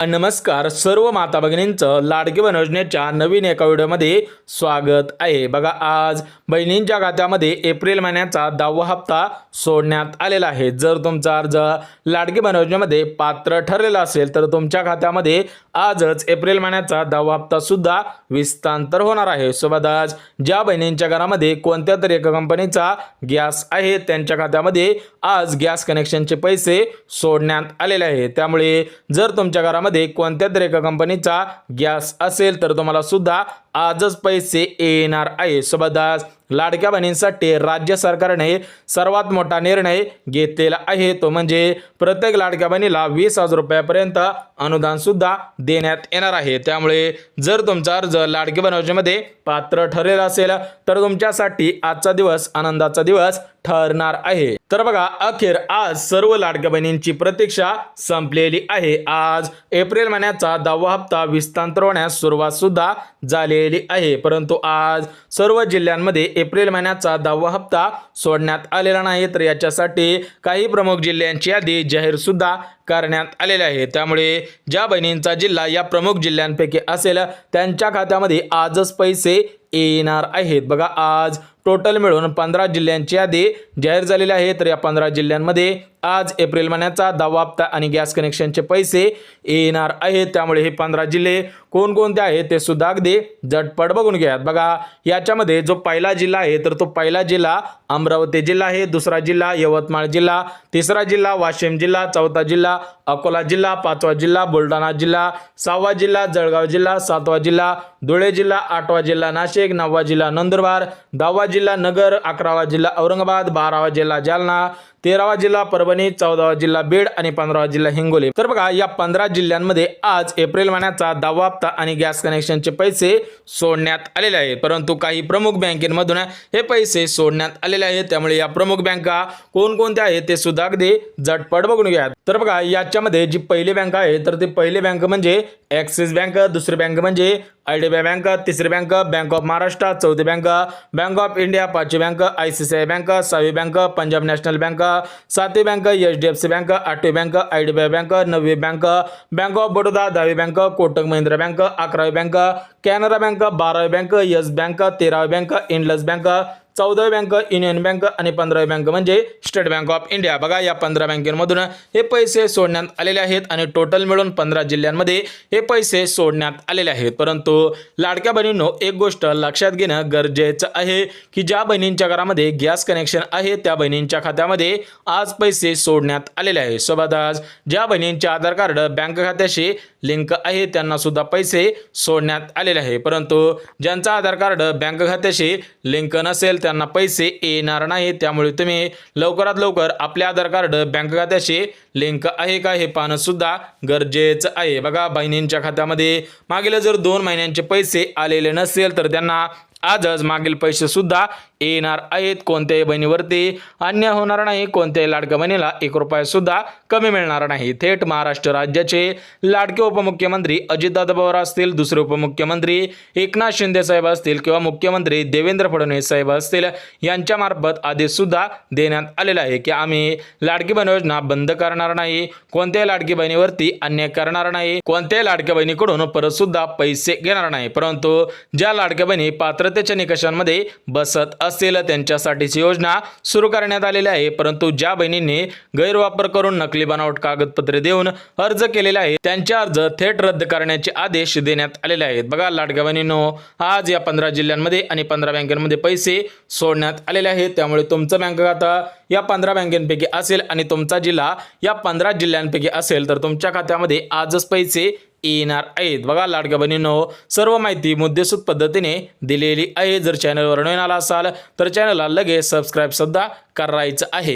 नमस्कार सर्व माता भगिनींचं लाडकी बहीण योजनेच्या नवीन एका व्हिडिओमध्ये स्वागत आहे। बघा, आज बहिणींच्या खात्यामध्ये एप्रिल महिन्याचा 10वा हप्ता सोडण्यात आलेला आहे। जर तुमचा अर्ज लाडकी बहीण योजनेमध्ये पात्र ठरलेला असेल तर तुमच्या खात्यामध्ये आजच एप्रिल महिन्याचा 10वा हप्ता सुद्धा विस्तांतर होणार आहे। सोबतच ज्या बहिणींच्या घरामध्ये कोणत्या तरी एका कंपनीचा गॅस आहे त्यांच्या खात्यामध्ये आज गॅस कनेक्शनचे पैसे सोडण्यात आलेले आहेत। त्यामुळे जर तुमच्या घरामध्ये कोणत्या तरी एका कंपनीचा गॅस असेल तर तुम्हाला सुद्धा आजच पैसे येणार आहे। सोबतच लाडक्या बहिणींसाठी राज्य सरकारने सर्वात मोठा निर्णय घेतलेला आहे, तो म्हणजे प्रत्येक लाडक्या बहिणीला 20,000 रुपयापर्यंत अनुदान सुद्धा देण्यात येणार आहे। त्यामुळे जर तुमचा अर्ज लाडकी बहीण योजनेमध्ये पात्र ठरलेला असेल तर तुमच्यासाठी आजचा दिवस आनंदाचा दिवस ठरणार आहे। तर बघा, अखेर आज सर्व लाडक्या बहिणींची प्रतीक्षा संपलेली आहे। आज एप्रिल महिन्याचा 10वा हप्ता विस्तांतर होण्यास सुरुवात सुद्धा झालेली आहे, परंतु आज सर्व जिल्ह्यांमध्ये एप्रिल महिन्याचा 10वा हप्ता सोडण्यात आलेला नाही। तर याच्यासाठी काही प्रमुख जिल्ह्यांची यादी जाहीर सुद्धा करण्यात आलेली आहे। त्यामुळे ज्या बहिणींचा जिल्हा या प्रमुख जिल्ह्यांपैकी असेल त्यांच्या खात्यामध्ये आजच पैसे येणार आहेत। बघा, आज टोटल मिळून 15 जिल्ह्यांची यादी जाहीर झालेली आहे। तर या 15 जिल्ह्यांमध्ये आज एप्रिल महिन्याचा 10वा हप्ता आणि गॅस कनेक्शनचे पैसे येणार आहेत। त्यामुळे हे 15 जिल्हे कोणकोणते आहेत ते सुद्धा अगदी झटपट बघून घ्या। बघा, याच्यामध्ये जो पहिला जिल्हा आहे तर तो पहिला जिल्हा अमरावती जिल्हा आहे, दुसरा जिल्हा यवतमाळ जिल्हा, तिसरा जिल्हा वाशिम जिल्हा, चौथा जिल्हा अकोला जिल्हा, पाचवा जिल्हा बुलढाणा जिल्हा, 6वा जिल्हा जळगाव जिल्हा, 7वा जिल्हा धुळे जिल्हा, 8वा जिल्हा नाशिक, 9वा जिल्हा नंदुरबार, 10वा जिल्हा नगर, 11वा जिल्हा औरंगाबाद, 12वा जिल्हा जालना, 13वा जिल्हा परभणी, 14वा जिल्हा बीड आणि 15वा जिल्हा हिंगोली। तर बघा, या 15 जिल्ह्यांमध्ये आज एप्रिल महिन्याचा 10वा हप्ता आणि गॅस कनेक्शनचे पैसे सोडण्यात आलेले आहेत, परंतु काही प्रमुख बँकेमधून हे पैसे सोडण्यात आलेले आहेत। त्यामुळे या प्रमुख बँका कोणकोणत्या आहेत ते सुद्धा अगदी झटपट बघून घ्या। तर बघा, याच्यामध्ये जी पहिली बँक आहे तर ती पहिली बँक म्हणजे ॲक्सिस बँक, दुसरी बँक म्हणजे IDBI बँक, तिसरी बँक बँक ऑफ महाराष्ट्र, चौथी बँक बँक ऑफ इंडिया, पाचवी बँक ICICI बँक, 6वी बँक पंजाब नॅशनल बँक, 7वी बँक HDFC बँक, 8वी बँक IDBI बँक, 9वी बँक बँक ऑफ बडोदा, 10वी बँक कोटक महिंद्रा बँक, 11वी बँक कॅनरा बँक, 12वी बँक येस बँक, 13वी बँक इंडस बँक, 14वी बँक युनियन बँक आणि 15वी बँक म्हणजे स्टेट बँक ऑफ इंडिया। बघा, या 15 बँकेमधून हे पैसे सोडण्यात आलेले आहेत आणि टोटल मिळून 15 जिल्ह्यांमध्ये हे पैसे सोडण्यात आलेले आहेत। परंतु लाडक्या बहिणींनो, एक गोष्ट लक्षात घेणं गरजेचं आहे की ज्या बहिणींच्या घरामध्ये गॅस कनेक्शन आहे त्या बहिणींच्या खात्यामध्ये आज पैसे सोडण्यात आलेले आहे। सोबतच ज्या बहिणींचे आधार कार्ड बँक खात्याशी लिंक आहे त्यांना सुद्धा पैसे सोडण्यात आलेले आहे, परंतु ज्यांचा आधार कार्ड बँक खात्याशी लिंक नसेल त्यांना पैसे येणार नाही। त्यामुळे तुम्ही लवकरात लवकर आपले आधार कार्ड बँक खात्याशी लिंक आहे का हे पाहणं सुद्धा गरजेचं आहे। बघा, बहिणींच्या खात्यामध्ये मागील जर 2 महिन्यांचे पैसे आलेले नसेल तर त्यांना आजच मागील पैसे सुद्धा येणार आहेत। कोणत्याही बहिणीवरती अन्याय होणार नाही, कोणत्याही लाडक्या बहिणीला 1 रुपया सुद्धा कमी मिळणार नाही। थेट महाराष्ट्र राज्याचे लाडके उपमुख्यमंत्री अजितदादा पवार असतील, दुसरे उपमुख्यमंत्री एकनाथ शिंदे साहेब असतील किंवा मुख्यमंत्री देवेंद्र फडणवीस साहेब असतील यांच्या मार्फत आदेश सुद्धा देण्यात आलेला आहे की आम्ही लाडकी बहीण योजना बंद करणार नाही, कोणत्याही लाडकी बहिणीवरती अन्याय करणार नाही, कोणत्याही लाडक्या बहिणीकडून परत सुद्धा पैसे घेणार नाही। परंतु ज्या लाडक्या बहिणी पात्रतेच्या निकषांमध्ये बसत असतील त्यांच्यासाठीची योजना सुरू करण्यात आलेली आहे, परंतु ज्या बहिणींनी गैरवापर करून नकली बनावट कागदपत्रे देऊन अर्ज केलेले आहे त्यांचे अर्ज थेट रद्द करण्याचे आदेश देण्यात आलेले आहेत। बघा, लाडक्या बहिणींनो, आज या 15 जिल्ह्यांमध्ये आणि 15 बँकांमध्ये पैसे सोडण्यात आलेले आहेत। त्यामुळे तुमचं बँक खाता या 15 बँकांपैकी असेल आणि तुमचा जिल्हा या 15 जिल्ह्यांपैकी असेल तर तुमच्या खात्यामध्ये आजच पैसे येणार आहेत। बघा, लाडक्या बहिणींनो, सर्व माहिती मुद्देसूद पद्धतीने दिलेली आहे। जर चॅनलवर नवीन आला असाल तर चॅनलला लगेच सबस्क्राईब सुद्धा करायचं आहे।